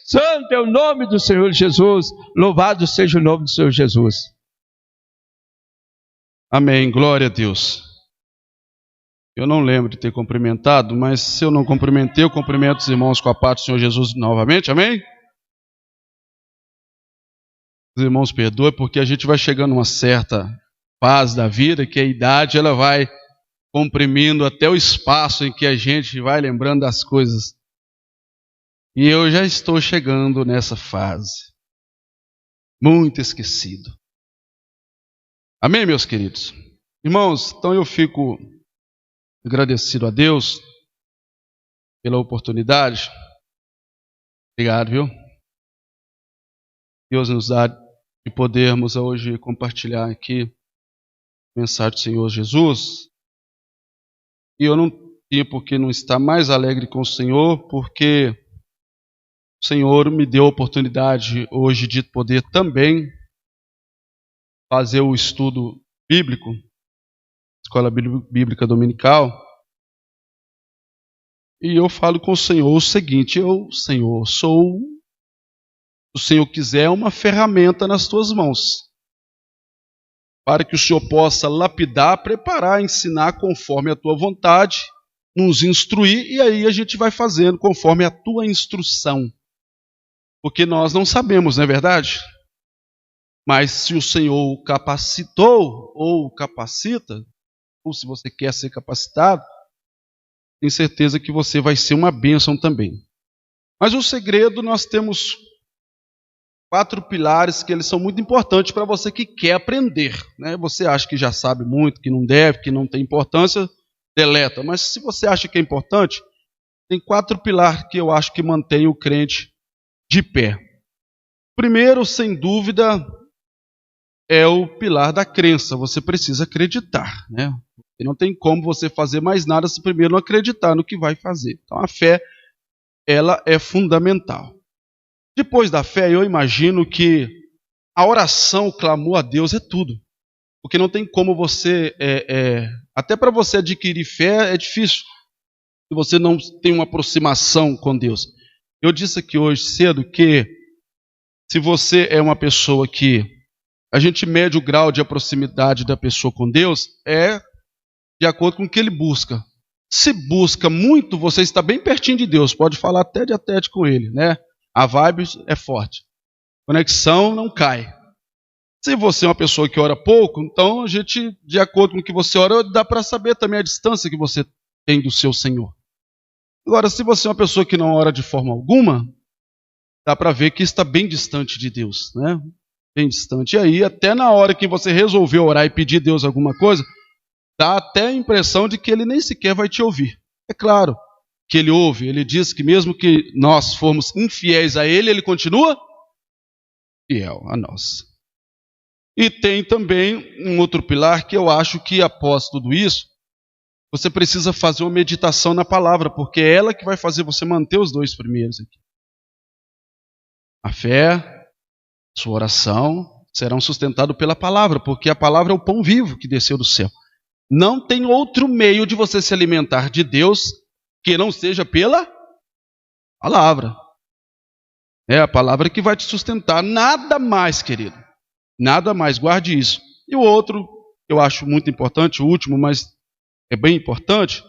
Santo é o nome do Senhor Jesus. Louvado seja o nome do Senhor Jesus. Amém, glória a Deus. Eu não lembro de ter cumprimentado, mas se eu não cumprimentei, eu cumprimento os irmãos com a paz do Senhor Jesus novamente, amém? Os irmãos perdoem, porque a gente vai chegando a uma certa fase da vida, que a idade ela vai comprimindo até o espaço em que a gente vai lembrando das coisas. E eu já estou chegando nessa fase, muito esquecido. Amém, meus queridos? Irmãos, então eu fico agradecido a Deus pela oportunidade. Obrigado, viu? Deus nos dá de podermos hoje compartilhar aqui a mensagem do Senhor Jesus. E eu não tinha por que não estar mais alegre com o Senhor, porque o Senhor me deu a oportunidade hoje de poder também fazer o estudo bíblico, Escola Bíblica Dominical. E eu falo com o Senhor o seguinte: Senhor, se o Senhor quiser, uma ferramenta nas tuas mãos, para que o Senhor possa lapidar, preparar, ensinar conforme a tua vontade, nos instruir, e aí a gente vai fazendo conforme a tua instrução. Porque nós não sabemos, não é verdade? Mas se o Senhor capacitou ou capacita, ou se você quer ser capacitado, tenho certeza que você vai ser uma bênção também. Mas o segredo, nós temos 4 pilares que eles são muito importantes para você que quer aprender, né? Você acha que já sabe muito, que não deve, que não tem importância, deleta. Mas se você acha que é importante, tem 4 pilares que eu acho que mantém o crente de pé. Primeiro, sem dúvida, é o pilar da crença. Você precisa acreditar, né? E não tem como você fazer mais nada se primeiro não acreditar no que vai fazer. Então a fé, ela é fundamental. Depois da fé, eu imagino que a oração, o clamor a Deus é tudo. Porque não tem como você... até para você adquirir fé é difícil. Se você não tem uma aproximação com Deus. Eu disse aqui hoje cedo que se você é uma pessoa que a gente mede o grau de proximidade da pessoa com Deus de acordo com o que ele busca. Se busca muito, você está bem pertinho de Deus. Pode falar tete a tete com ele, né? A vibe é forte. Conexão não cai. Se você é uma pessoa que ora pouco, então a gente, de acordo com o que você ora, dá para saber também a distância que você tem do seu Senhor. Agora, se você é uma pessoa que não ora de forma alguma, dá para ver que está bem distante de Deus, né? Bem distante. E aí, até na hora que você resolveu orar e pedir a Deus alguma coisa, dá até a impressão de que Ele nem sequer vai te ouvir. É claro que Ele ouve. Ele diz que mesmo que nós formos infiéis a Ele, Ele continua fiel a nós. E tem também um outro pilar que eu acho que após tudo isso, você precisa fazer uma meditação na palavra, porque é ela que vai fazer você manter os 2 primeiros aqui. A fé, sua oração serão sustentados pela palavra, porque a palavra é o pão vivo que desceu do céu. Não tem outro meio de você se alimentar de Deus que não seja pela palavra. É a palavra que vai te sustentar, nada mais, querido. Nada mais, guarde isso. E o outro, eu acho muito importante, o último, mas é bem importante,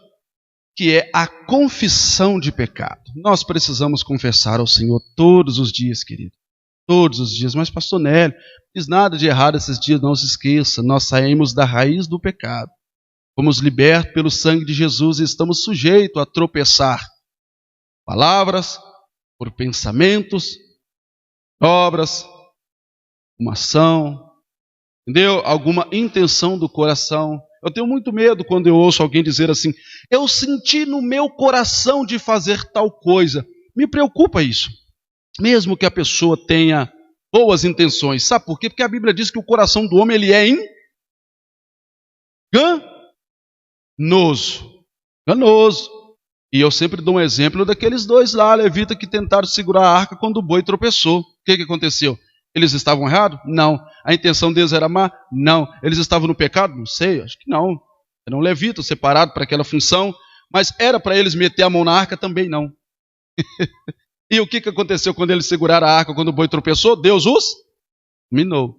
que é a confissão de pecado. Nós precisamos confessar ao Senhor todos os dias, querido. Todos os dias. Mas, pastor Nélio, não fiz nada de errado esses dias, não se esqueça. Nós saímos da raiz do pecado. Fomos libertos pelo sangue de Jesus e estamos sujeitos a tropeçar. Palavras, por pensamentos, obras, uma ação, entendeu? Alguma intenção do coração. Eu tenho muito medo quando eu ouço alguém dizer assim: eu senti no meu coração de fazer tal coisa. Me preocupa isso. Mesmo que a pessoa tenha boas intenções. Sabe por quê? Porque a Bíblia diz que o coração do homem ele é enganoso. E eu sempre dou um exemplo daqueles 2 lá, levita, que tentaram segurar a arca quando o boi tropeçou. O que aconteceu? Eles estavam errados? Não. A intenção deles era má? Não. Eles estavam no pecado? Não sei, acho que não. Eram levitas separados para aquela função, mas era para eles meter a mão na arca? Também não. E o que aconteceu quando eles seguraram a arca, quando o boi tropeçou? Deus os minou.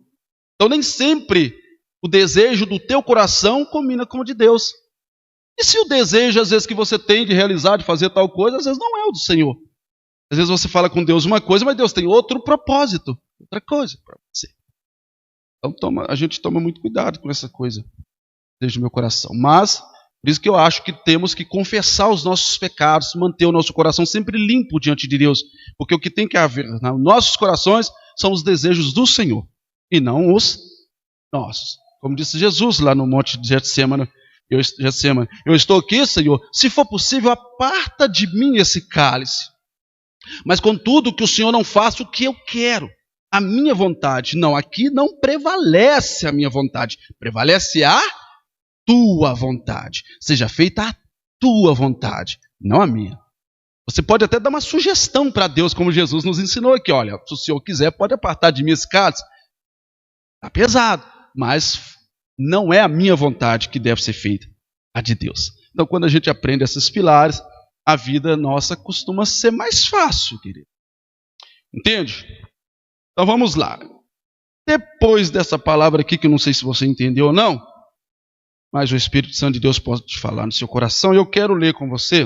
Então nem sempre o desejo do teu coração combina com o de Deus. E se o desejo, às vezes, que você tem de realizar, de fazer tal coisa, às vezes não é o do Senhor. Às vezes você fala com Deus uma coisa, mas Deus tem outro propósito, outra coisa para você. Então a gente toma muito cuidado com essa coisa, desde o meu coração. Mas, por isso que eu acho que temos que confessar os nossos pecados, manter o nosso coração sempre limpo diante de Deus. Porque o que tem que haver nos nossos corações são os desejos do Senhor, e não os nossos. Como disse Jesus lá no Monte de Getsêmani, eu estou aqui, Senhor, se for possível, aparta de mim esse cálice. Mas contudo, que o Senhor não faça o que eu quero, a minha vontade. Não, aqui não prevalece a minha vontade, prevalece a tua vontade. Seja feita a tua vontade, não a minha. Você pode até dar uma sugestão para Deus, como Jesus nos ensinou aqui. Olha, se o Senhor quiser, pode apartar de mim esse cálice. Está pesado, mas não é a minha vontade que deve ser feita, a de Deus. Então, quando a gente aprende esses pilares, a vida nossa costuma ser mais fácil, querido. Entende? Então, vamos lá. Depois dessa palavra aqui, que eu não sei se você entendeu ou não, mas o Espírito Santo de Deus pode te falar no seu coração, e eu quero ler com você,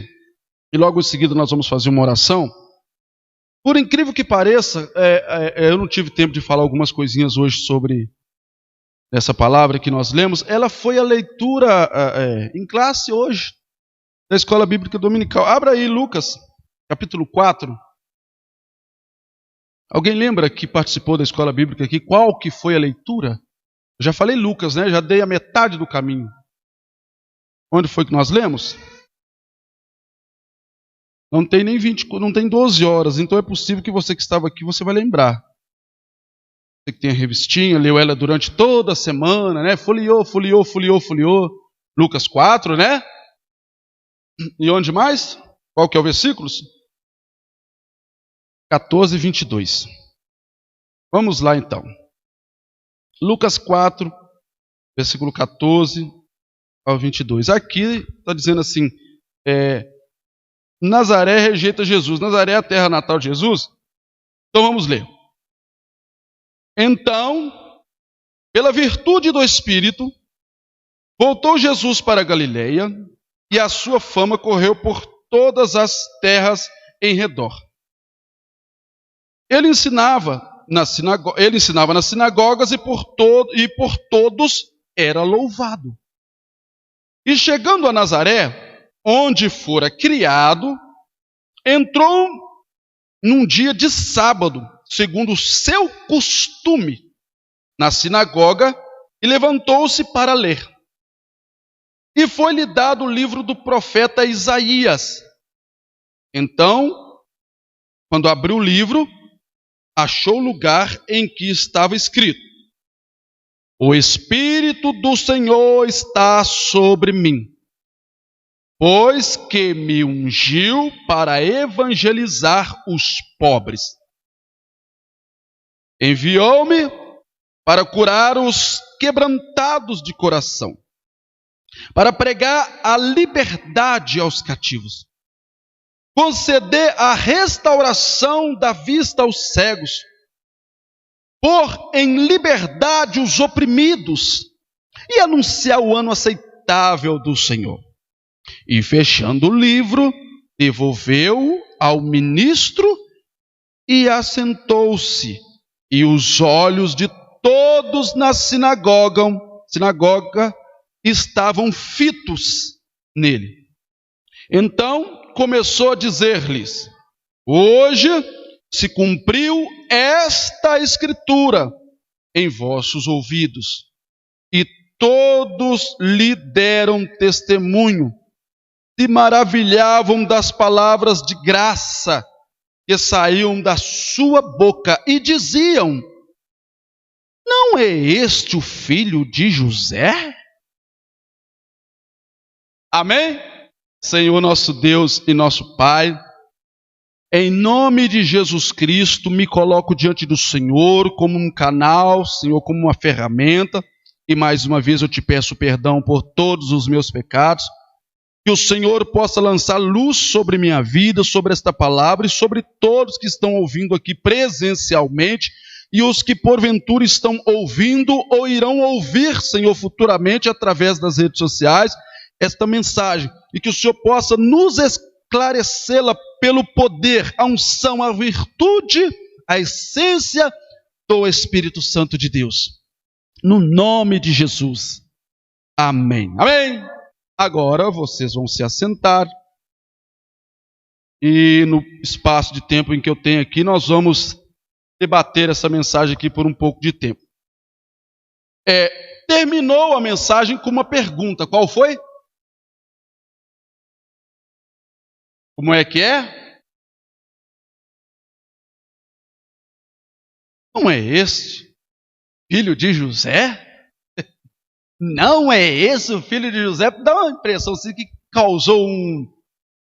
e logo em seguida nós vamos fazer uma oração. Por incrível que pareça, eu não tive tempo de falar algumas coisinhas hoje sobre essa palavra que nós lemos. Ela foi a leitura em classe hoje, da Escola Bíblica Dominical. Abra aí Lucas, capítulo 4. Alguém lembra que participou da Escola Bíblica aqui? Qual que foi a leitura? Eu já falei Lucas, né? Já dei a metade do caminho. Onde foi que nós lemos? Não tem nem 20, não tem 12 horas, então é possível que você que estava aqui, você vai lembrar. Você que tem a revistinha, leu ela durante toda a semana, né? Folheou. Lucas 4, né? E onde mais? Qual que é o versículo? 14 e 22. Vamos lá então. Lucas 4, versículo 14 ao 22. Aqui está dizendo assim, Nazaré rejeita Jesus. Nazaré é a terra natal de Jesus. Então vamos ler. Então, pela virtude do Espírito, voltou Jesus para a Galileia, e a sua fama correu por todas as terras em redor. Ele ensinava nas sinagogas e por todos era louvado. E chegando a Nazaré, onde fora criado, entrou num dia de sábado, segundo o seu costume, na sinagoga, e levantou-se para ler. E foi-lhe dado o livro do profeta Isaías. Então, quando abriu o livro, achou o lugar em que estava escrito: O Espírito do Senhor está sobre mim, pois que me ungiu para evangelizar os pobres. Enviou-me para curar os quebrantados de coração, para pregar a liberdade aos cativos, conceder a restauração da vista aos cegos, pôr em liberdade os oprimidos e anunciar o ano aceitável do Senhor. E fechando o livro, devolveu-o ao ministro e assentou-se, e os olhos de todos na sinagoga estavam fitos nele. Então começou a dizer-lhes: Hoje se cumpriu esta escritura em vossos ouvidos. E todos lhe deram testemunho, se maravilhavam das palavras de graça que saíam da sua boca, e diziam: Não é este o filho de José? Amém? Senhor nosso Deus e nosso Pai, em nome de Jesus Cristo, me coloco diante do Senhor como um canal, Senhor, como uma ferramenta, e mais uma vez eu te peço perdão por todos os meus pecados. Que o Senhor possa lançar luz sobre minha vida, sobre esta palavra e sobre todos que estão ouvindo aqui presencialmente e os que porventura estão ouvindo ou irão ouvir, Senhor, futuramente através das redes sociais, esta mensagem. E que o Senhor possa nos esclarecê-la pelo poder, a unção, a virtude, a essência do Espírito Santo de Deus. No nome de Jesus. Amém. Amém. Agora vocês vão se assentar e no espaço de tempo em que eu tenho aqui, nós vamos debater essa mensagem aqui por um pouco de tempo. Terminou a mensagem com uma pergunta. Qual foi? Como é que é? Não é este filho de José? Não é esse o filho de José? Dá uma impressão assim que causou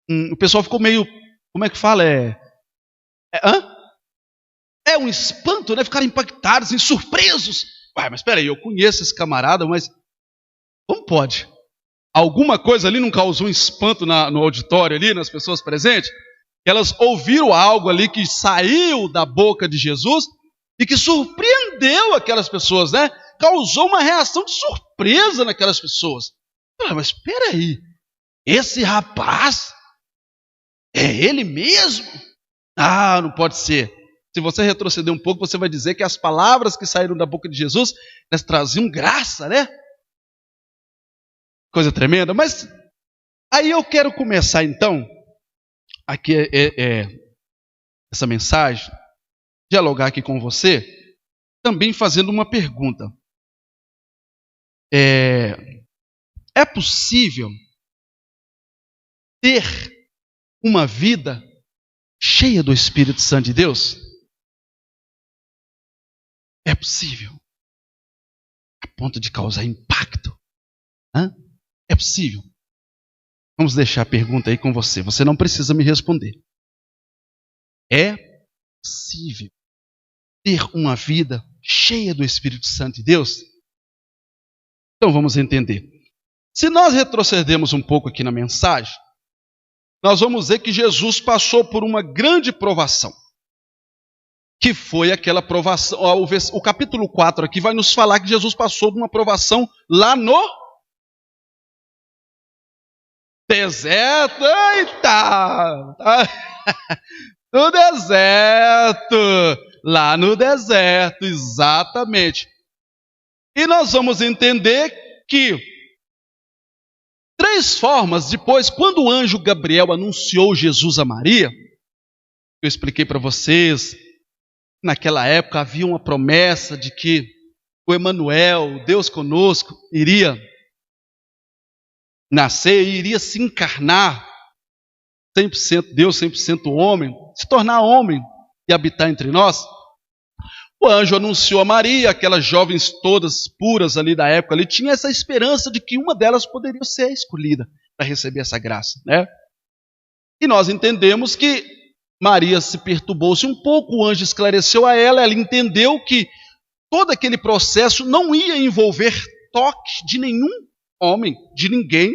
o pessoal ficou meio, como é que fala? É um espanto, né? Ficaram impactados, assim, surpresos. Uai, mas espera aí, eu conheço esse camarada, mas como pode? Alguma coisa ali não causou um espanto no auditório ali, nas pessoas presentes? Elas ouviram algo ali que saiu da boca de Jesus e que surpreendeu aquelas pessoas, né? Causou uma reação de surpresa naquelas pessoas. Mas espera aí, esse rapaz é ele mesmo? Ah, não pode ser. Se você retroceder um pouco, você vai dizer que as palavras que saíram da boca de Jesus, elas traziam graça, né? Coisa tremenda. Mas aí eu quero começar então, aqui essa mensagem, dialogar aqui com você, também fazendo uma pergunta. É possível ter uma vida cheia do Espírito Santo de Deus? É possível. A ponto de causar impacto. É possível. Vamos deixar a pergunta aí com você. Você não precisa me responder. É possível ter uma vida cheia do Espírito Santo de Deus? Então vamos entender. Se nós retrocedermos um pouco aqui na mensagem, nós vamos ver que Jesus passou por uma grande provação. Que foi aquela provação. O capítulo 4 aqui vai nos falar que Jesus passou por uma provação lá no deserto. Eita! No deserto. Lá no deserto, exatamente. E nós vamos entender que 3 formas depois, quando o anjo Gabriel anunciou Jesus a Maria, eu expliquei para vocês, naquela época havia uma promessa de que o Emanuel, Deus conosco, iria nascer e iria se encarnar, 100% Deus, 100% homem, se tornar homem e habitar entre nós. O anjo anunciou a Maria, aquelas jovens todas puras ali da época, ali, tinha essa esperança de que uma delas poderia ser escolhida para receber essa graça, né? E nós entendemos que Maria se perturbou-se um pouco, o anjo esclareceu a ela, ela entendeu que todo aquele processo não ia envolver toque de nenhum homem, de ninguém.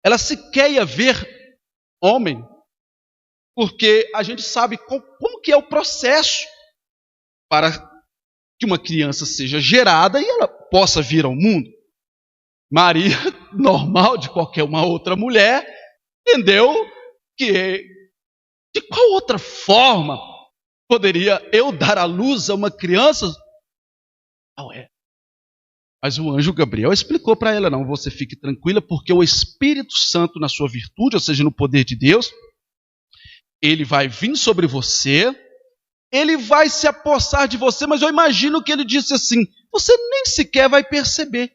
Ela sequer ia ver homem, porque a gente sabe como que é o processo para que uma criança seja gerada e ela possa vir ao mundo. Maria, normal de qualquer uma outra mulher, entendeu que de qual outra forma poderia eu dar à luz a uma criança? Não é. Mas o anjo Gabriel explicou para ela, não, você fique tranquila, porque o Espírito Santo na sua virtude, ou seja, no poder de Deus, ele vai vir sobre você, ele vai se apossar de você, mas eu imagino que ele disse assim, você nem sequer vai perceber,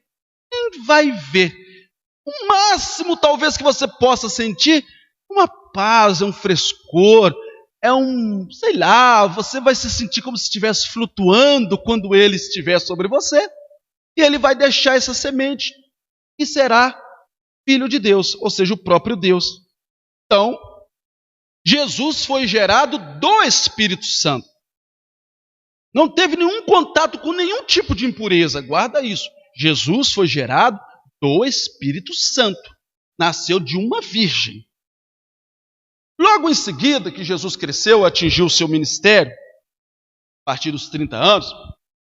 nem vai ver. O máximo talvez que você possa sentir, uma paz, um frescor, sei lá, você vai se sentir como se estivesse flutuando quando ele estiver sobre você, e ele vai deixar essa semente, e será filho de Deus, ou seja, o próprio Deus. Então, Jesus foi gerado do Espírito Santo. Não teve nenhum contato com nenhum tipo de impureza, guarda isso. Jesus foi gerado do Espírito Santo. nasceu de uma virgem. Logo em seguida que Jesus cresceu, atingiu o seu ministério, a partir dos 30 anos,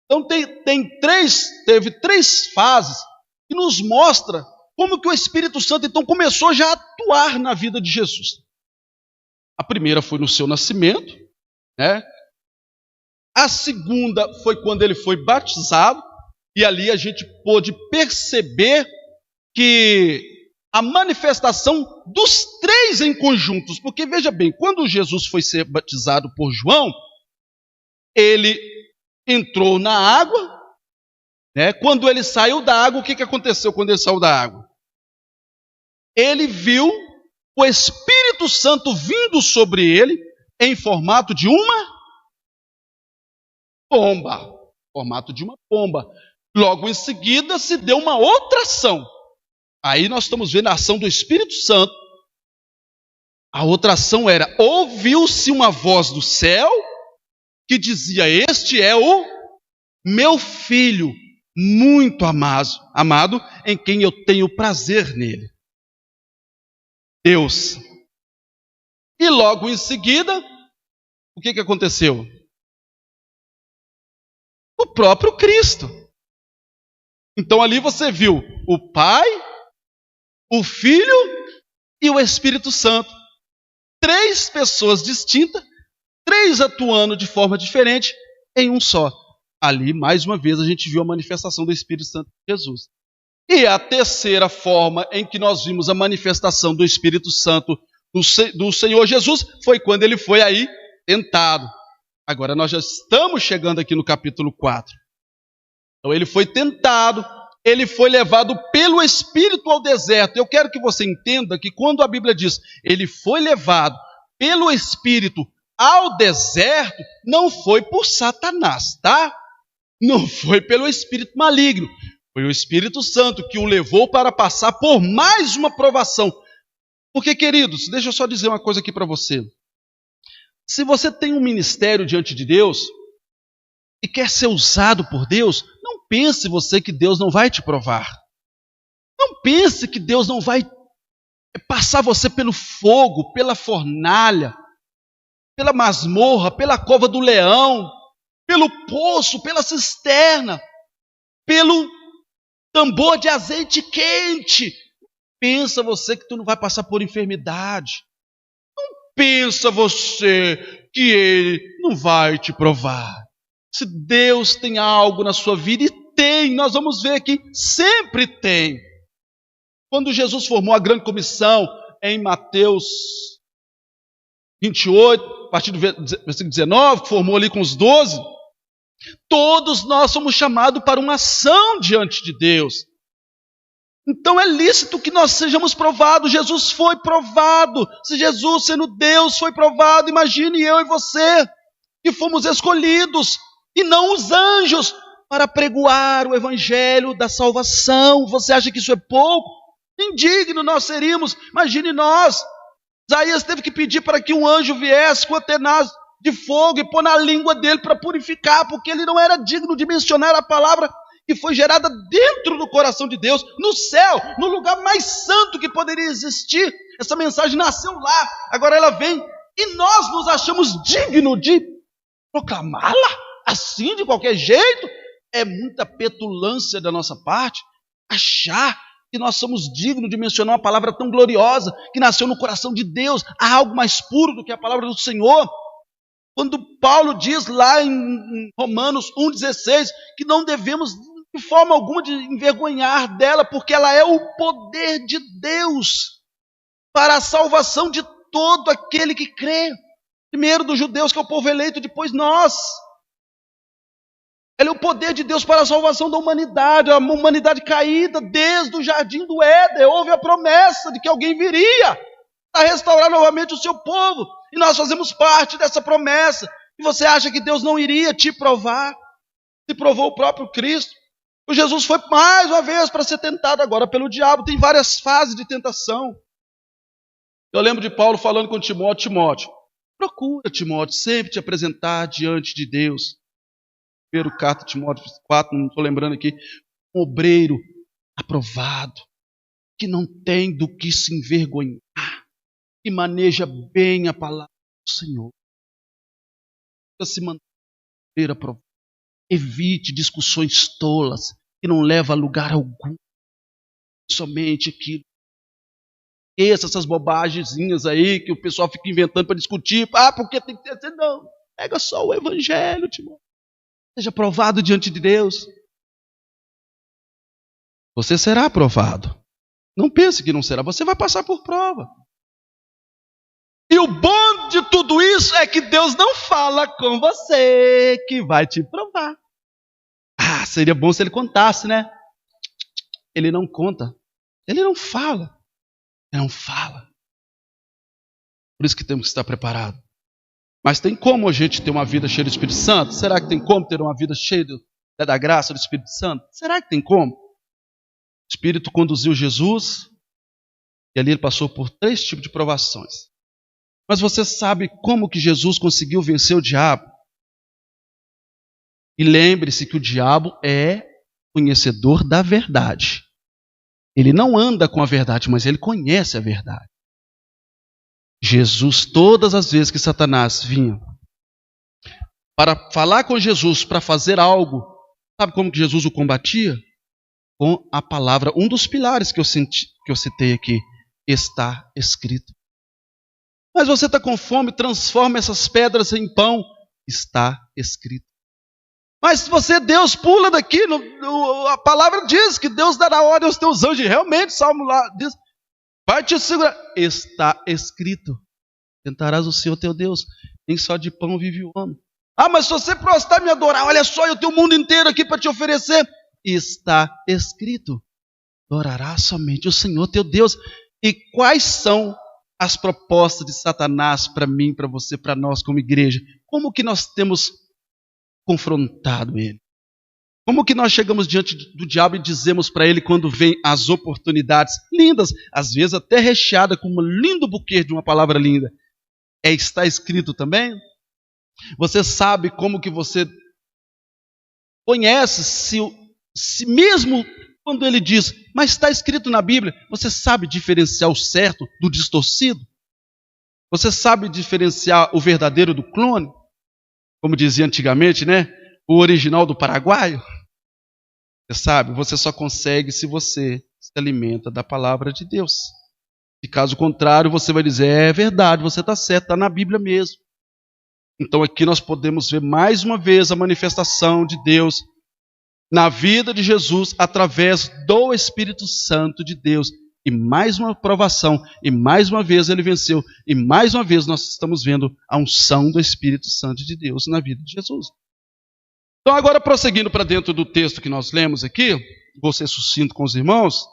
então teve três fases que nos mostra como que o Espírito Santo então começou já a atuar na vida de Jesus. A primeira foi no seu nascimento, né? A segunda foi quando ele foi batizado, e ali a gente pôde perceber que a manifestação dos três em conjuntos, porque veja bem, quando Jesus foi ser batizado por João, ele entrou na água, né? Quando ele saiu da água, o que aconteceu quando ele saiu da água? Ele viu o Espírito Santo vindo sobre ele em formato de uma pomba. Formato de uma pomba. Logo em seguida se deu uma outra ação. Aí nós estamos vendo a ação do Espírito Santo. A outra ação era: ouviu-se uma voz do céu que dizia: este é o meu filho muito amado, em quem eu tenho prazer nele. Deus. E logo em seguida, o que aconteceu? O próprio Cristo. Então ali você viu o Pai, o Filho e o Espírito Santo. Três pessoas distintas, três atuando de forma diferente em um só. Ali, mais uma vez, a gente viu a manifestação do Espírito Santo de Jesus. E a terceira forma em que nós vimos a manifestação do Espírito Santo do Senhor Jesus foi quando ele foi aí tentado. Agora nós já estamos chegando aqui no capítulo 4. Então ele foi tentado, ele foi levado pelo Espírito ao deserto. Eu quero que você entenda que quando a Bíblia diz ele foi levado pelo Espírito ao deserto, não foi por Satanás, tá? Não foi pelo espírito maligno. Foi o Espírito Santo que o levou para passar por mais uma provação. Porque, queridos, deixa eu só dizer uma coisa aqui para você. Se você tem um ministério diante de Deus e quer ser usado por Deus, não pense você que Deus não vai te provar. Não pense que Deus não vai passar você pelo fogo, pela fornalha, pela masmorra, pela cova do leão, pelo poço, pela cisterna, pelo tambor de azeite quente. Pensa você que tu não vai passar por enfermidade. Não pensa você que Ele não vai te provar. Se Deus tem algo na sua vida, e tem, nós vamos ver aqui, sempre tem. Quando Jesus formou a grande comissão em Mateus 28, a partir do versículo 19, formou ali com os 12, todos nós somos chamados para uma ação diante de Deus. Então é lícito que nós sejamos provados. Jesus foi provado. Se Jesus, sendo Deus, foi provado, imagine eu e você, que fomos escolhidos, e não os anjos, para pregoar o evangelho da salvação. Você acha que isso é pouco? Indigno nós seríamos. Imagine nós. Isaías teve que pedir para que um anjo viesse com a tenaz de fogo e pôr na língua dele para purificar, porque ele não era digno de mencionar a palavra que foi gerada dentro do coração de Deus, no céu, no lugar mais santo que poderia existir. Essa mensagem nasceu lá, agora ela vem, e nós nos achamos dignos de proclamá-la assim, de qualquer jeito. É muita petulância da nossa parte achar que nós somos dignos de mencionar uma palavra tão gloriosa, que nasceu no coração de Deus. Há algo mais puro do que a palavra do Senhor. Quando Paulo diz lá em Romanos 1,16, que não devemos de forma alguma de envergonhar dela, porque ela é o poder de Deus para a salvação de todo aquele que crê. Primeiro dos judeus, que é o povo eleito, depois nós. Ela é o poder de Deus para a salvação da humanidade, a humanidade caída desde o jardim do Éden. Houve a promessa de que alguém viria a restaurar novamente o seu povo, e nós fazemos parte dessa promessa. E você acha que Deus não iria te provar? Se provou o próprio Cristo. O Jesus foi mais uma vez para ser tentado agora pelo diabo. Tem várias fases de tentação. Eu lembro de Paulo falando com Timóteo: Timóteo, procura, Timóteo, sempre te apresentar diante de Deus. Primeiro carta de Timóteo 4, não estou lembrando aqui, um obreiro aprovado, que não tem do que se envergonhar, que maneja bem a palavra do Senhor. Se manter aprovado. Evite discussões tolas que não levam a lugar algum. Somente aquilo. Essas bobagenzinhas aí que o pessoal fica inventando para discutir. Porque tem que ter assim. Não. Pega só o evangelho, Timóteo. Seja provado diante de Deus. Você será aprovado. Não pense que não será. Você vai passar por prova. E o bom de tudo isso é que Deus não fala com você que vai te provar. Seria bom se ele contasse, né? Ele não conta. Ele não fala. Ele não fala. Por isso que temos que estar preparados. Mas tem como a gente ter uma vida cheia do Espírito Santo? Será que tem como ter uma vida cheia da graça do Espírito Santo? Será que tem como? O Espírito conduziu Jesus e ali ele passou por 3 tipos de provações. Mas você sabe como que Jesus conseguiu vencer o diabo? E lembre-se que o diabo é conhecedor da verdade. Ele não anda com a verdade, mas ele conhece a verdade. Jesus, todas as vezes que Satanás vinha para falar com Jesus, para fazer algo, sabe como que Jesus o combatia? Com a palavra, um dos pilares que eu citei aqui, está escrito. Mas você está com fome, transforma essas pedras em pão. Está escrito. Mas se você, Deus, pula daqui. A palavra diz que Deus dará ordem aos teus anjos. Realmente, Salmo lá diz, vai te segurar. Está escrito. Tentarás o Senhor teu Deus. Nem só de pão vive o homem. Mas se você prostrar e me adorar, olha só, eu tenho o mundo inteiro aqui para te oferecer. Está escrito. Adorarás somente o Senhor teu Deus. E quais são as propostas de Satanás para mim, para você, para nós como igreja? Como que nós temos confrontado ele? Como que nós chegamos diante do diabo e dizemos para ele quando vem as oportunidades lindas, às vezes até recheada com um lindo buquê de uma palavra linda? Está escrito também? Você sabe como que você conhece se mesmo quando ele diz, mas está escrito na Bíblia, você sabe diferenciar o certo do distorcido? Você sabe diferenciar o verdadeiro do clone? Como dizia antigamente, né? O original do paraguaio? Você sabe, você só consegue se você se alimenta da palavra de Deus. E caso contrário, você vai dizer, é verdade, você está certo, está na Bíblia mesmo. Então aqui nós podemos ver mais uma vez a manifestação de Deus na vida de Jesus, através do Espírito Santo de Deus. E mais uma provação, e mais uma vez ele venceu, e mais uma vez nós estamos vendo a unção do Espírito Santo de Deus na vida de Jesus. Então agora prosseguindo para dentro do texto que nós lemos aqui, vou ser sucinto com os irmãos,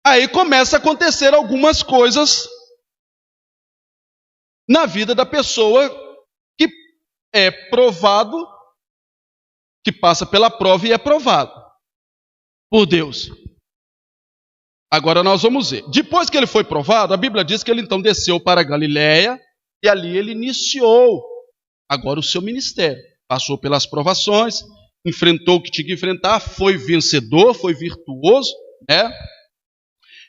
aí começa a acontecer algumas coisas na vida da pessoa que é provado, que passa pela prova e é provado por Deus. Agora nós vamos ver. Depois que ele foi provado, a Bíblia diz que ele então desceu para a Galiléia e ali ele iniciou agora o seu ministério. Passou pelas provações, enfrentou o que tinha que enfrentar, foi vencedor, foi virtuoso, né?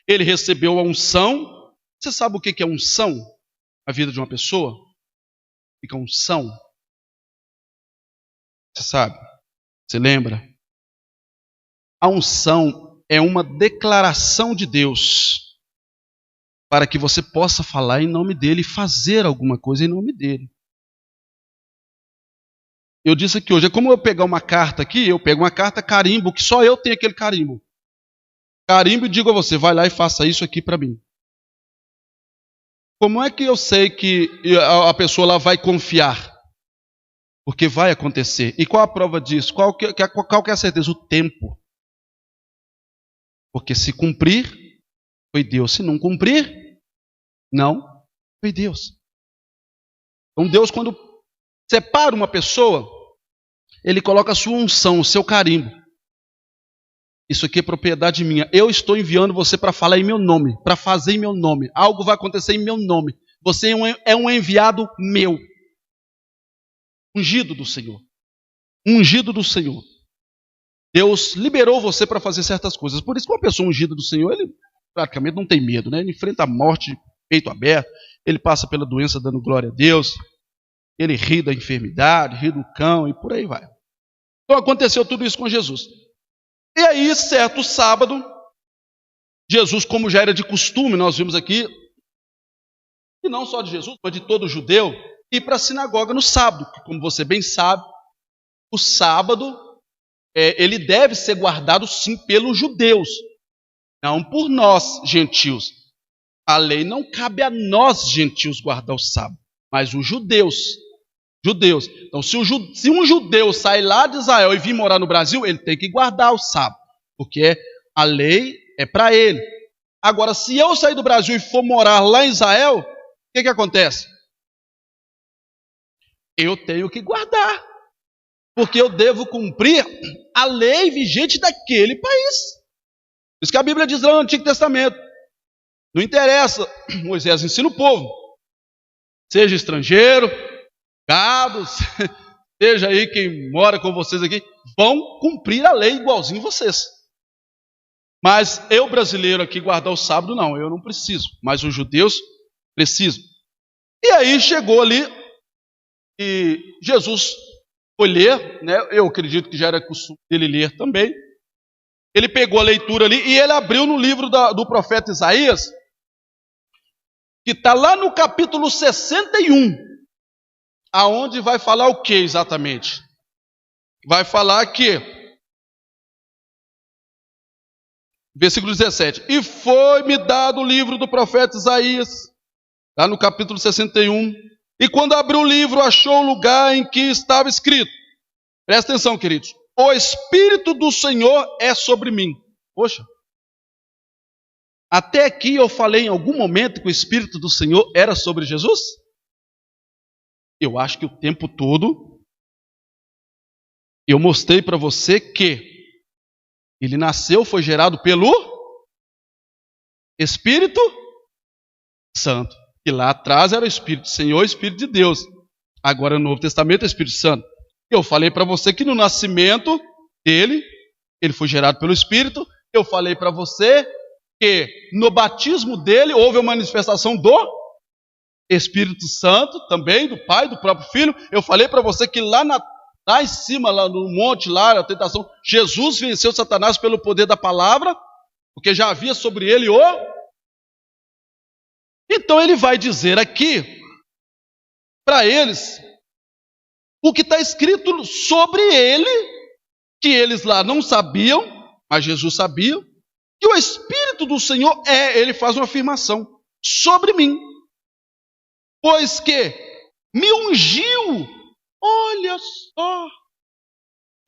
Ele recebeu a unção. Você sabe o que é unção na vida de uma pessoa? O que é unção? Você sabe? Você lembra? A unção é uma declaração de Deus para que você possa falar em nome dele e fazer alguma coisa em nome dele. Eu disse aqui hoje, é como eu pegar uma carta aqui, eu pego uma carta carimbo, que só eu tenho aquele carimbo. Carimbo e digo a você, vai lá e faça isso aqui para mim. Como é que eu sei que a pessoa lá vai confiar? Porque vai acontecer. E qual a prova disso? Qual que é a certeza? O tempo. Porque se cumprir, foi Deus. Se não cumprir, não foi Deus. Então Deus, quando separa uma pessoa, ele coloca a sua unção, o seu carimbo. Isso aqui é propriedade minha. Eu estou enviando você para falar em meu nome, para fazer em meu nome. Algo vai acontecer em meu nome. Você é um enviado meu. Ungido do Senhor. Ungido do Senhor. Deus liberou você para fazer certas coisas. Por isso que uma pessoa ungida do Senhor, ele praticamente não tem medo, né? Ele enfrenta a morte de peito aberto, ele passa pela doença dando glória a Deus, ele ri da enfermidade, ri do cão e por aí vai. Então aconteceu tudo isso com Jesus. E aí, certo sábado, Jesus, como já era de costume, nós vimos aqui, e não só de Jesus, mas de todo judeu, ir para a sinagoga no sábado, que, como você bem sabe, o sábado, ele deve ser guardado sim pelos judeus, não por nós, gentios. A lei não cabe a nós, gentios, guardar o sábado, mas os judeus. Então, se um judeu sair lá de Israel e vir morar no Brasil, ele tem que guardar o sábado, porque a lei é para ele. Agora, se eu sair do Brasil e for morar lá em Israel, o que acontece? Eu tenho que guardar, porque eu devo cumprir a lei vigente daquele país. Isso que a Bíblia diz lá no Antigo Testamento. Não interessa, Moisés ensina o povo, seja estrangeiro, gados, seja aí quem mora com vocês aqui, vão cumprir a lei igualzinho vocês. Mas eu, brasileiro aqui, guardar o sábado, não, eu não preciso, mas os judeus precisam. E aí chegou ali, e Jesus foi ler, né? Eu acredito que já era costume dele ler também. Ele pegou a leitura ali e ele abriu no livro do profeta Isaías, que está lá no capítulo 61, aonde vai falar o que exatamente? Vai falar que, versículo 17, e foi-me dado o livro do profeta Isaías, lá no capítulo 61, e quando abriu o livro, achou o lugar em que estava escrito. Presta atenção, queridos. O Espírito do Senhor é sobre mim. Poxa, até aqui eu falei em algum momento que o Espírito do Senhor era sobre Jesus? Eu acho que o tempo todo eu mostrei para você que ele nasceu, foi gerado pelo Espírito Santo. E lá atrás era o Espírito do Senhor, o Espírito de Deus. Agora no Novo Testamento é o Espírito Santo. Eu falei para você que no nascimento dele, ele foi gerado pelo Espírito. Eu falei para você que no batismo dele houve a manifestação do Espírito Santo, também do Pai, do próprio Filho. Eu falei para você que lá em cima, lá no monte, lá na tentação, Jesus venceu Satanás pelo poder da palavra, porque já havia sobre ele Então ele vai dizer aqui para eles o que está escrito sobre ele, que eles lá não sabiam, mas Jesus sabia, que o Espírito do Senhor ele faz uma afirmação, sobre mim, pois que me ungiu. Olha só,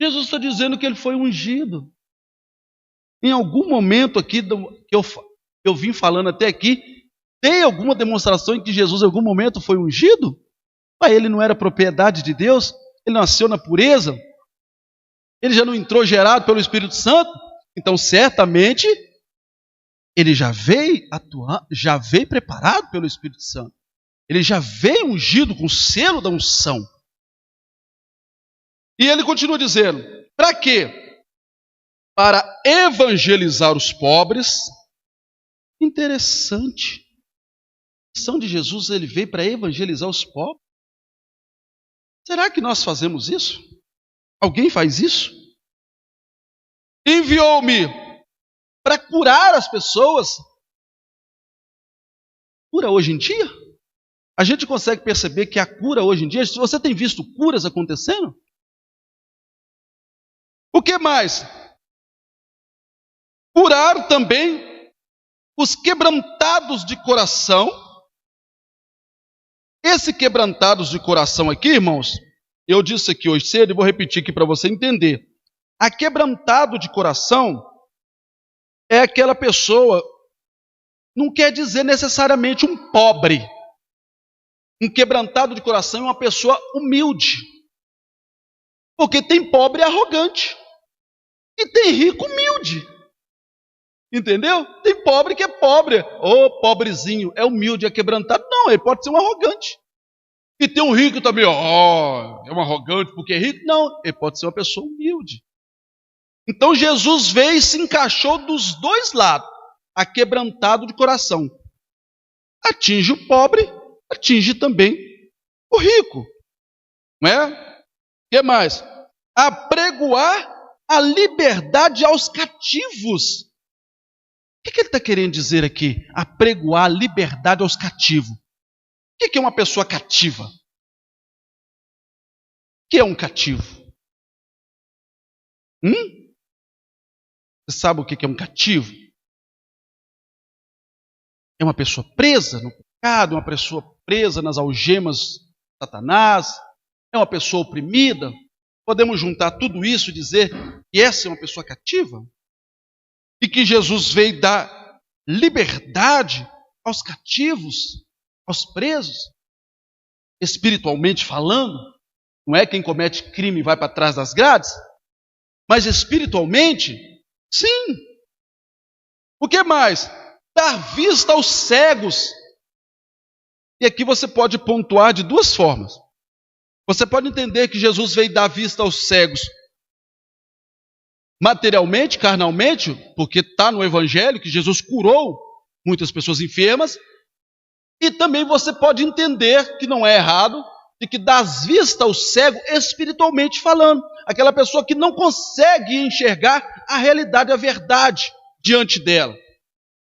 Jesus está dizendo que ele foi ungido. Em algum momento aqui, que eu vim falando até aqui, tem alguma demonstração em que Jesus em algum momento foi ungido? Ele não era propriedade de Deus? Ele nasceu na pureza? Ele já não entrou gerado pelo Espírito Santo? Então certamente ele já veio preparado pelo Espírito Santo. Ele já veio ungido com o selo da unção. E ele continua dizendo, para quê? Para evangelizar os pobres. Interessante. A missão de Jesus, ele veio para evangelizar os pobres. Será que nós fazemos isso? Alguém faz isso? Enviou-me para curar as pessoas. Cura hoje em dia? A gente consegue perceber que a cura hoje em dia, se você tem visto curas acontecendo? O que mais? Curar também os quebrantados de coração. Esse quebrantados de coração aqui, irmãos, eu disse aqui hoje cedo e vou repetir aqui para você entender. A quebrantado de coração é aquela pessoa, não quer dizer necessariamente um pobre. Um quebrantado de coração é uma pessoa humilde. Porque tem pobre arrogante. E tem rico humilde. Entendeu? Tem pobre que é pobre. Pobrezinho, é humilde, é quebrantado. Não, ele pode ser um arrogante. E tem um rico também, é um arrogante porque é rico. Não, ele pode ser uma pessoa humilde. Então Jesus veio e se encaixou dos dois lados, aquebrantado de coração. Atinge o pobre, atinge também o rico. Não é? O que mais? Apregoar a liberdade aos cativos. O que ele está querendo dizer aqui? Apregoar a liberdade aos cativos. O que é uma pessoa cativa? O que é um cativo? Você sabe o que é um cativo? É uma pessoa presa no pecado, uma pessoa presa nas algemas de Satanás, é uma pessoa oprimida. Podemos juntar tudo isso e dizer que essa é uma pessoa cativa? E que Jesus veio dar liberdade aos cativos, aos presos, espiritualmente falando. Não é quem comete crime e vai para trás das grades, mas espiritualmente, sim. O que mais? Dar vista aos cegos. E aqui você pode pontuar de duas formas. Você pode entender que Jesus veio dar vista aos cegos materialmente, carnalmente, porque está no Evangelho que Jesus curou muitas pessoas enfermas. E também você pode entender que não é errado, de que dá vista ao cego espiritualmente falando. Aquela pessoa que não consegue enxergar a realidade, a verdade diante dela.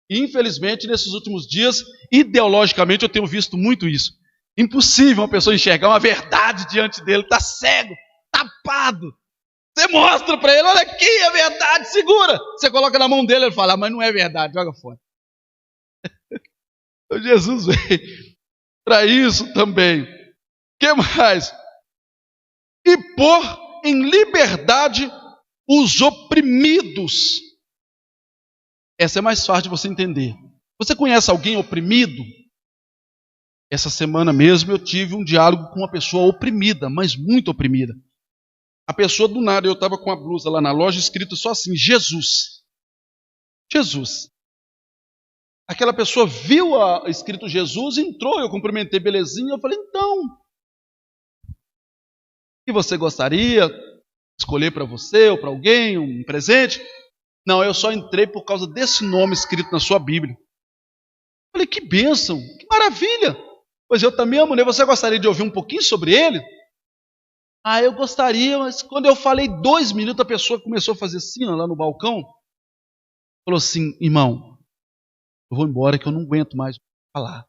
E infelizmente, nesses últimos dias, ideologicamente, eu tenho visto muito isso. Impossível uma pessoa enxergar uma verdade diante dele, está cego, tapado. Você mostra para ele, olha aqui a verdade, segura. Você coloca na mão dele, ele fala, mas não é verdade, joga fora. Então Jesus veio para isso também. O que mais? E pôr em liberdade os oprimidos. Essa é mais fácil de você entender. Você conhece alguém oprimido? Essa semana mesmo eu tive um diálogo com uma pessoa oprimida, mas muito oprimida. A pessoa do nada, eu estava com a blusa lá na loja escrito só assim, Jesus. Jesus. Aquela pessoa viu escrito Jesus, entrou, eu cumprimentei, belezinha, eu falei, então, o que você gostaria de escolher para você ou para alguém, um presente? Não, eu só entrei por causa desse nome escrito na sua Bíblia. Eu falei, que bênção, que maravilha. Pois eu também amo, né? Você gostaria de ouvir um pouquinho sobre ele? Ah, eu gostaria, mas quando eu falei 2 minutos, a pessoa começou a fazer assim, ó, lá no balcão. Falou assim, irmão, eu vou embora que eu não aguento mais falar.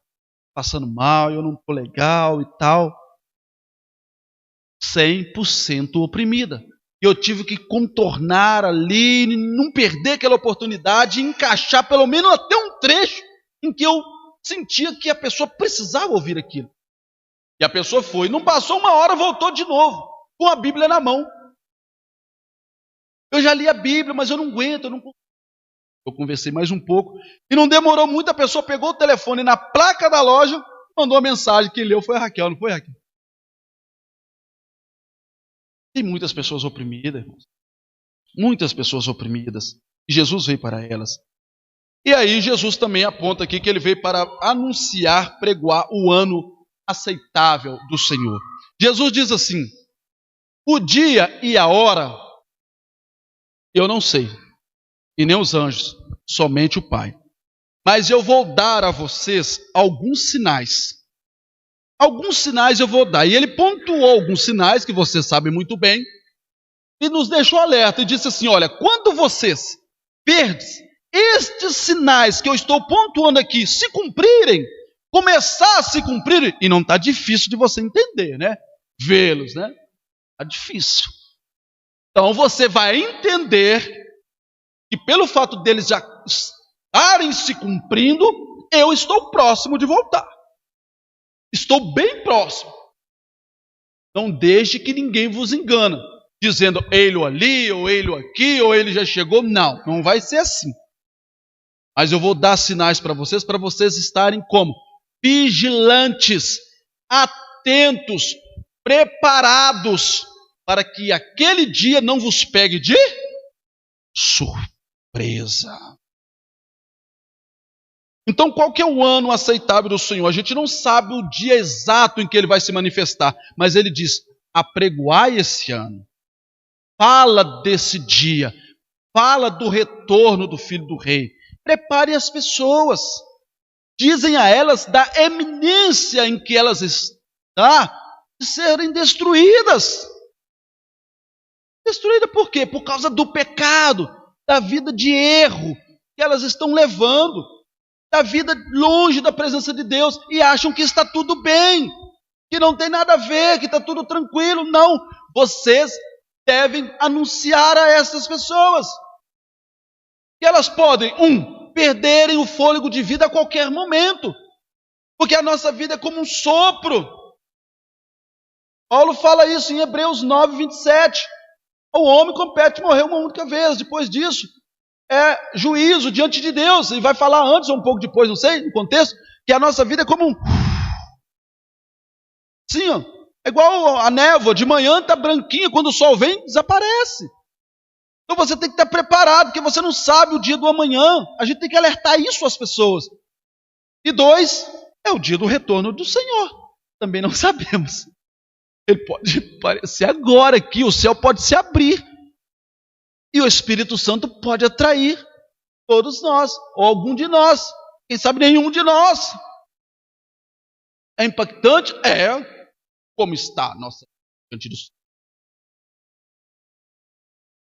Passando mal, eu não estou legal e tal. 100% oprimida. E eu tive que contornar ali, não perder aquela oportunidade e encaixar pelo menos até um trecho em que eu sentia que a pessoa precisava ouvir aquilo. E a pessoa foi, não passou 1 hora, voltou de novo, com a Bíblia na mão. Eu já li a Bíblia, mas eu não aguento, eu não consigo. Eu conversei mais um pouco, e não demorou muito, a pessoa pegou o telefone na placa da loja, mandou uma mensagem, quem leu foi a Raquel, não foi, Raquel? Tem muitas pessoas oprimidas, irmãos. Muitas pessoas oprimidas. E Jesus veio para elas. E aí Jesus também aponta aqui que ele veio para anunciar, pregoar o ano aceitável do Senhor. Jesus diz assim, o dia e a hora, eu não sei, e nem os anjos, somente o Pai. Mas eu vou dar a vocês alguns sinais. Alguns sinais eu vou dar. E ele pontuou alguns sinais que vocês sabem muito bem e nos deixou alerta e disse assim, olha, quando vocês verdes estes sinais que eu estou pontuando aqui se cumprirem, começar a se cumprir, e não está difícil de você entender, né? Vê-los, né? Está difícil. Então você vai entender que pelo fato deles já estarem se cumprindo, eu estou próximo de voltar. Estou bem próximo. Não deixe que ninguém vos engane, dizendo, ele ali, ou ele aqui, ou ele já chegou. Não, não vai ser assim. Mas eu vou dar sinais para vocês estarem como? Vigilantes, atentos, preparados, para que aquele dia não vos pegue de surpresa. Então, qual que é o ano aceitável do Senhor? A gente não sabe o dia exato em que ele vai se manifestar, mas ele diz, apregoai esse ano. Fala desse dia, fala do retorno do Filho do Rei. Prepare as pessoas. Dizem a elas da eminência em que elas estão de serem destruídas. Destruída por quê? Por causa do pecado, da vida de erro que elas estão levando, da vida longe da presença de Deus, e acham que está tudo bem, que não tem nada a ver, que está tudo tranquilo. Não, vocês devem anunciar a essas pessoas que elas podem, perderem o fôlego de vida a qualquer momento, porque a nossa vida é como um sopro. Paulo fala isso em Hebreus 9, 27. O homem compete morrer uma única vez, depois disso é juízo diante de Deus. E vai falar antes ou um pouco depois, não sei, no contexto, que a nossa vida é como um... Sim, ó, é igual a névoa, de manhã está branquinha, quando o sol vem, desaparece. Então você tem que estar preparado, porque você não sabe o dia do amanhã. A gente tem que alertar isso às pessoas. E 2, é o dia do retorno do Senhor. Também não sabemos. Ele pode aparecer agora aqui, o céu pode se abrir. E o Espírito Santo pode atrair todos nós, ou algum de nós. Quem sabe nenhum de nós. É impactante? É. Como está a nossa diante do Senhor?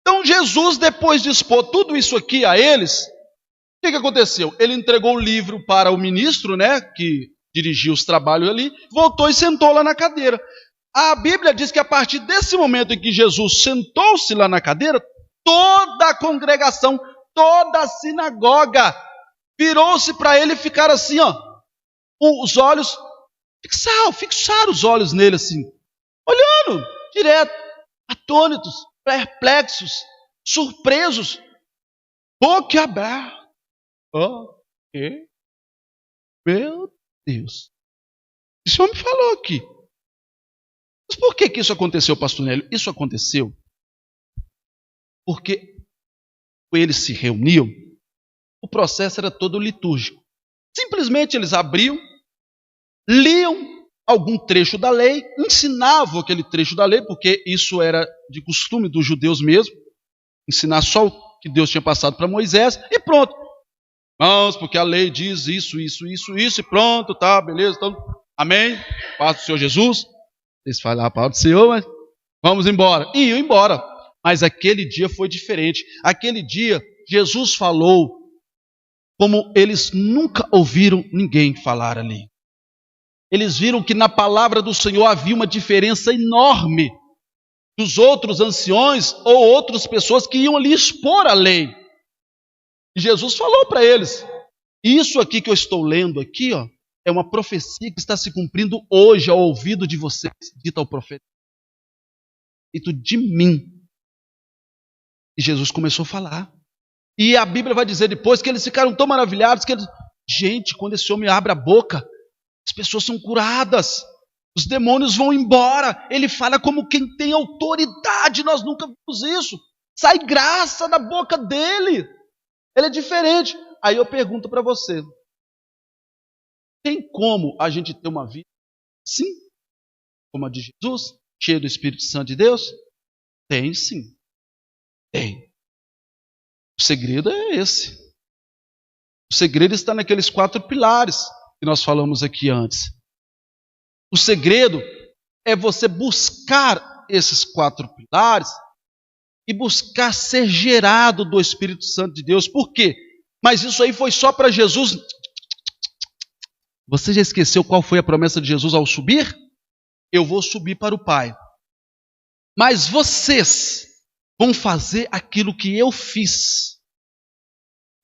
Então Jesus, depois de expor tudo isso aqui a eles, o que aconteceu? Ele entregou o livro para o ministro, que dirigia os trabalhos ali, voltou e sentou lá na cadeira. A Bíblia diz que a partir desse momento em que Jesus sentou-se lá na cadeira, toda a congregação, toda a sinagoga virou-se para ele e ficaram assim, os olhos, fixaram os olhos nele assim, olhando direto, atônitos, perplexos, surpresos, boca aberta. Meu Deus, esse homem falou aqui. Mas por que isso aconteceu, pastor Nélio? Isso aconteceu porque eles se reuniam, o processo era todo litúrgico. Simplesmente eles abriam, liam algum trecho da lei, ensinavam aquele trecho da lei, porque isso era de costume dos judeus mesmo, ensinar só o que Deus tinha passado para Moisés, e pronto. Irmãos, porque a lei diz isso, e pronto, tá, beleza, então, amém, paz do Senhor Jesus. Eles falaram a palavra do Senhor, mas vamos embora. E iam embora. Mas aquele dia foi diferente. Aquele dia, Jesus falou como eles nunca ouviram ninguém falar ali. Eles viram que na palavra do Senhor havia uma diferença enorme dos outros anciões ou outras pessoas que iam ali expor a lei. E Jesus falou para eles, isso aqui que eu estou lendo aqui, é uma profecia que está se cumprindo hoje ao ouvido de vocês, dita ao profeta. Dito de mim. E Jesus começou a falar. E a Bíblia vai dizer depois que eles ficaram tão maravilhados que eles... Gente, quando esse homem abre a boca, as pessoas são curadas. Os demônios vão embora. Ele fala como quem tem autoridade. Nós nunca vimos isso. Sai graça da boca dele. Ele é diferente. Aí eu pergunto para você. Tem como a gente ter uma vida assim? Como a de Jesus? Cheia do Espírito Santo de Deus? Tem sim. Tem. O segredo é esse. O segredo está naqueles 4 pilares que nós falamos aqui antes. O segredo é você buscar esses 4 pilares e buscar ser gerado do Espírito Santo de Deus. Por quê? Mas isso aí foi só para Jesus. Você já esqueceu qual foi a promessa de Jesus ao subir? Eu vou subir para o Pai. Mas vocês vão fazer aquilo que eu fiz.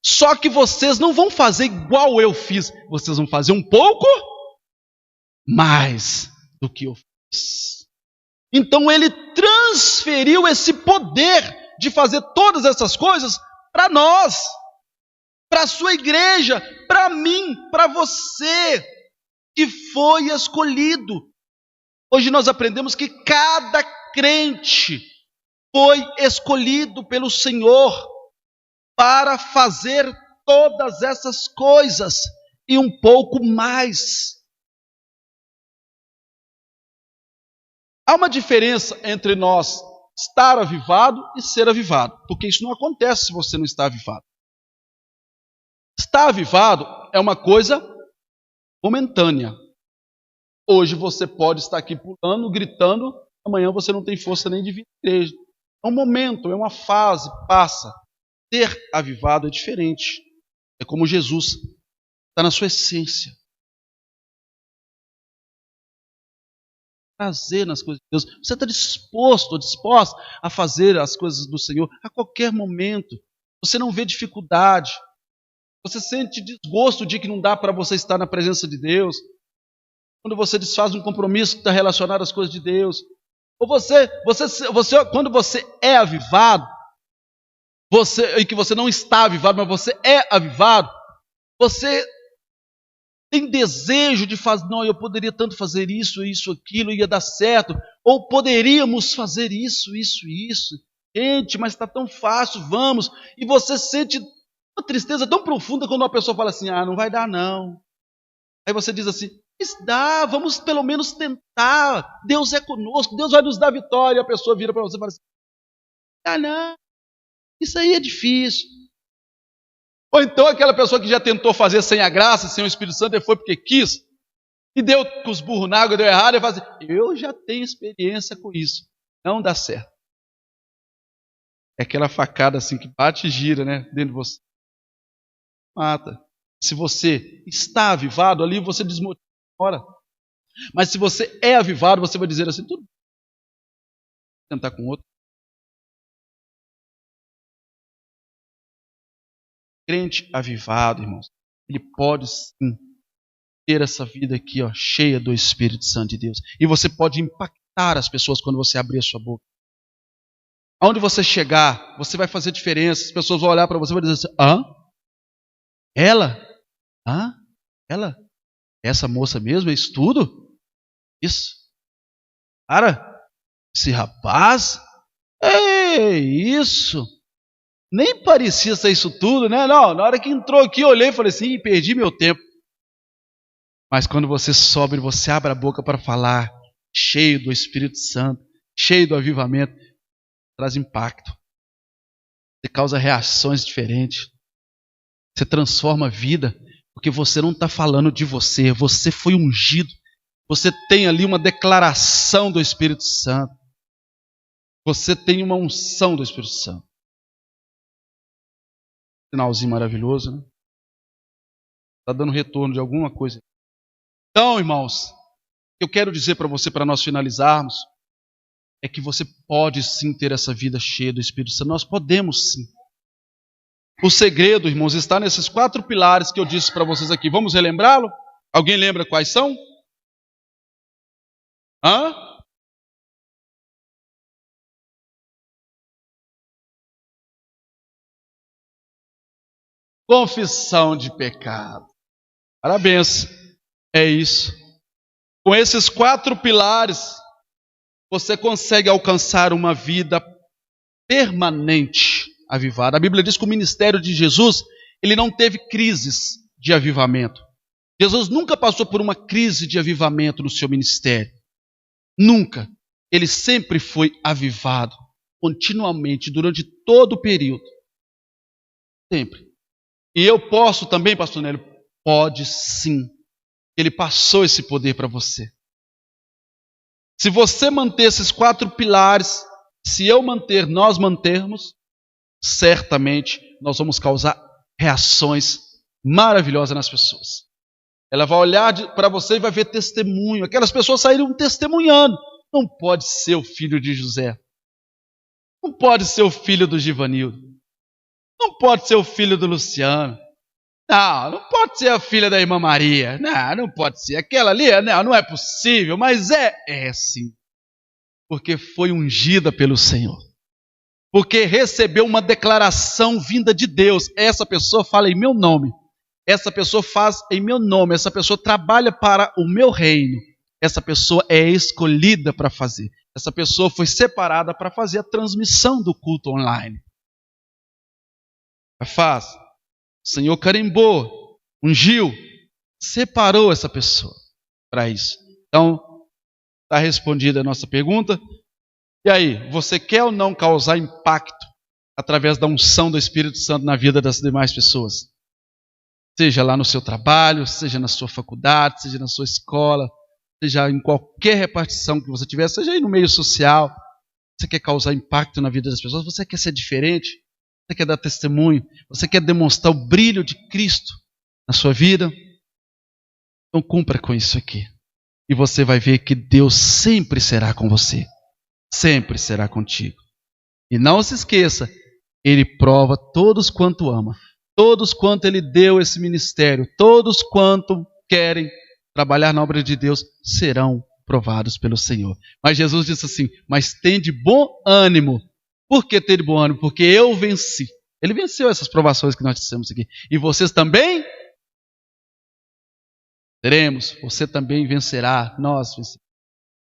Só que vocês não vão fazer igual eu fiz. Vocês vão fazer um pouco mais do que eu fiz. Então ele transferiu esse poder de fazer todas essas coisas para nós, para a sua igreja, para mim, para você, que foi escolhido. Hoje nós aprendemos que cada crente foi escolhido pelo Senhor para fazer todas essas coisas e um pouco mais. Há uma diferença entre nós estar avivado e ser avivado, porque isso não acontece se você não está avivado. Estar avivado é uma coisa momentânea. Hoje você pode estar aqui pulando, gritando, amanhã você não tem força nem de vir à igreja. É um momento, é uma fase, passa. Ser avivado é diferente. É como Jesus, está na sua essência. Prazer nas coisas de Deus. Você está disposto ou disposta a fazer as coisas do Senhor a qualquer momento. Você não vê dificuldade. Você sente desgosto de que não dá para você estar na presença de Deus. Quando você desfaz um compromisso que está relacionado às coisas de Deus. Ou quando você é avivado, e que você não está avivado, mas você é avivado, você tem desejo de fazer, não, eu poderia tanto fazer isso, aquilo, ia dar certo, ou poderíamos fazer isso. Gente, mas está tão fácil, vamos. E você sente uma tristeza tão profunda quando uma pessoa fala assim, não vai dar não. Aí você diz assim, mas dá, vamos pelo menos tentar, Deus é conosco, Deus vai nos dar vitória. E a pessoa vira para você e fala assim, não, isso aí é difícil. Ou então aquela pessoa que já tentou fazer sem a graça, sem o Espírito Santo, e foi porque quis, e deu com os burros na água, deu errado, e fala assim, eu já tenho experiência com isso, não dá certo. É aquela facada assim que bate e gira, né, dentro de você. Mata. Se você está avivado ali, você desmotiva fora. Mas se você é avivado, você vai dizer assim, tudo. Vou tentar com outro. Crente avivado, irmãos, ele pode sim ter essa vida aqui, cheia do Espírito Santo de Deus. E você pode impactar as pessoas quando você abrir a sua boca. Aonde você chegar, você vai fazer diferença. As pessoas vão olhar para você e vão dizer assim, ela? Ela? Essa moça mesmo? É isso tudo? Isso? Cara, esse rapaz? É isso? Nem parecia ser isso tudo, né? Não, na hora que entrou aqui, eu olhei e falei assim, perdi meu tempo. Mas quando você sobe, você abre a boca para falar, cheio do Espírito Santo, cheio do avivamento, traz impacto. Você causa reações diferentes. Você transforma a vida, porque você não está falando de você, você foi ungido. Você tem ali uma declaração do Espírito Santo. Você tem uma unção do Espírito Santo. Sinalzinho maravilhoso, né? Está dando retorno de alguma coisa. Então, irmãos, o que eu quero dizer para você, para nós finalizarmos, é que você pode sim ter essa vida cheia do Espírito Santo. Nós podemos sim. O segredo, irmãos, está nesses 4 pilares que eu disse para vocês aqui. Vamos relembrá-lo? Alguém lembra quais são? Confissão de pecado. Parabéns. É isso. Com esses 4 pilares, você consegue alcançar uma vida permanente avivada. A Bíblia diz que o ministério de Jesus, ele não teve crises de avivamento. Jesus nunca passou por uma crise de avivamento no seu ministério. Nunca. Ele sempre foi avivado, continuamente, durante todo o período. Sempre. E eu posso também, pastor Nélio? Pode sim. Ele passou esse poder para você. Se você manter esses 4 pilares, se eu manter, nós mantermos, certamente nós vamos causar reações maravilhosas nas pessoas. Ela vai olhar para você e vai ver testemunho. Aquelas pessoas saíram testemunhando. Não pode ser o filho de José. Não pode ser o filho do Givanildo. Não pode ser o filho do Luciano. Não pode ser a filha da irmã Maria. Não pode ser. Aquela ali, não é possível, mas é sim. Porque foi ungida pelo Senhor. Porque recebeu uma declaração vinda de Deus. Essa pessoa fala em meu nome. Essa pessoa faz em meu nome. Essa pessoa trabalha para o meu reino. Essa pessoa é escolhida para fazer. Essa pessoa foi separada para fazer a transmissão do culto online. É fácil. O Senhor carimbou, ungiu, separou essa pessoa para isso. Então, está respondida a nossa pergunta. E aí, você quer ou não causar impacto através da unção do Espírito Santo na vida das demais pessoas? Seja lá no seu trabalho, seja na sua faculdade, seja na sua escola, seja em qualquer repartição que você tiver, seja aí no meio social. Você quer causar impacto na vida das pessoas? Você quer ser diferente? Você quer dar testemunho? Você quer demonstrar o brilho de Cristo na sua vida? Então cumpra com isso aqui. E você vai ver que Deus sempre será com você. Sempre será contigo. E não se esqueça, Ele prova todos quanto ama. Todos quanto Ele deu esse ministério. Todos quanto querem trabalhar na obra de Deus serão provados pelo Senhor. Mas Jesus disse assim, mas tende bom ânimo. Por que ter bom ânimo? Porque eu venci. Ele venceu essas provações que nós dissemos aqui. E vocês também teremos. Você também vencerá. Nós venceremos.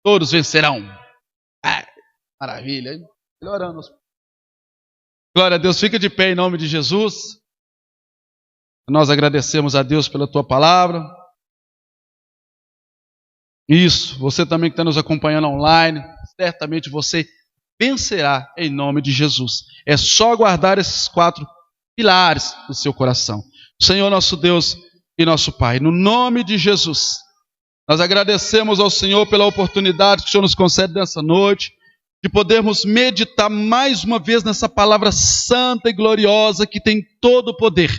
Todos vencerão. Maravilha. Hein? Melhorando. Glória a Deus. Fica de pé em nome de Jesus. Nós agradecemos a Deus pela tua palavra. Isso. Você também que está nos acompanhando online. Certamente você vencerá em nome de Jesus. É só guardar esses 4 pilares no seu coração. Senhor nosso Deus e nosso Pai, no nome de Jesus, nós agradecemos ao Senhor pela oportunidade que o Senhor nos concede nessa noite, de podermos meditar mais uma vez nessa palavra santa e gloriosa que tem todo o poder,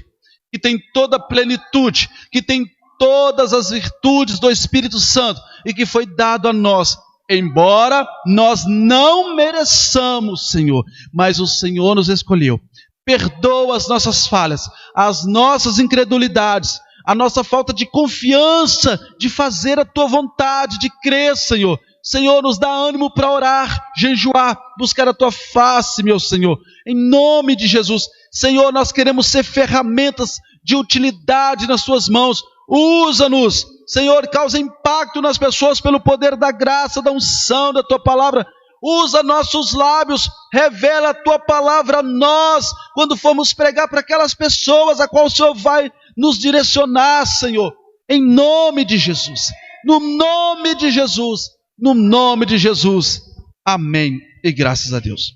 que tem toda a plenitude, que tem todas as virtudes do Espírito Santo e que foi dado a nós. Embora nós não mereçamos, Senhor, mas o Senhor nos escolheu. Perdoa as nossas falhas, as nossas incredulidades, a nossa falta de confiança de fazer a Tua vontade, de crer, Senhor. Senhor, nos dá ânimo para orar, jejuar, buscar a Tua face, meu Senhor. Em nome de Jesus. Senhor, nós queremos ser ferramentas de utilidade nas Tuas mãos. Usa-nos, Senhor, causa impacto nas pessoas pelo poder da graça, da unção, da Tua palavra. Usa nossos lábios, revela a Tua palavra a nós, quando formos pregar para aquelas pessoas a qual o Senhor vai nos direcionar, Senhor, em nome de Jesus, no nome de Jesus, no nome de Jesus, amém, e graças a Deus.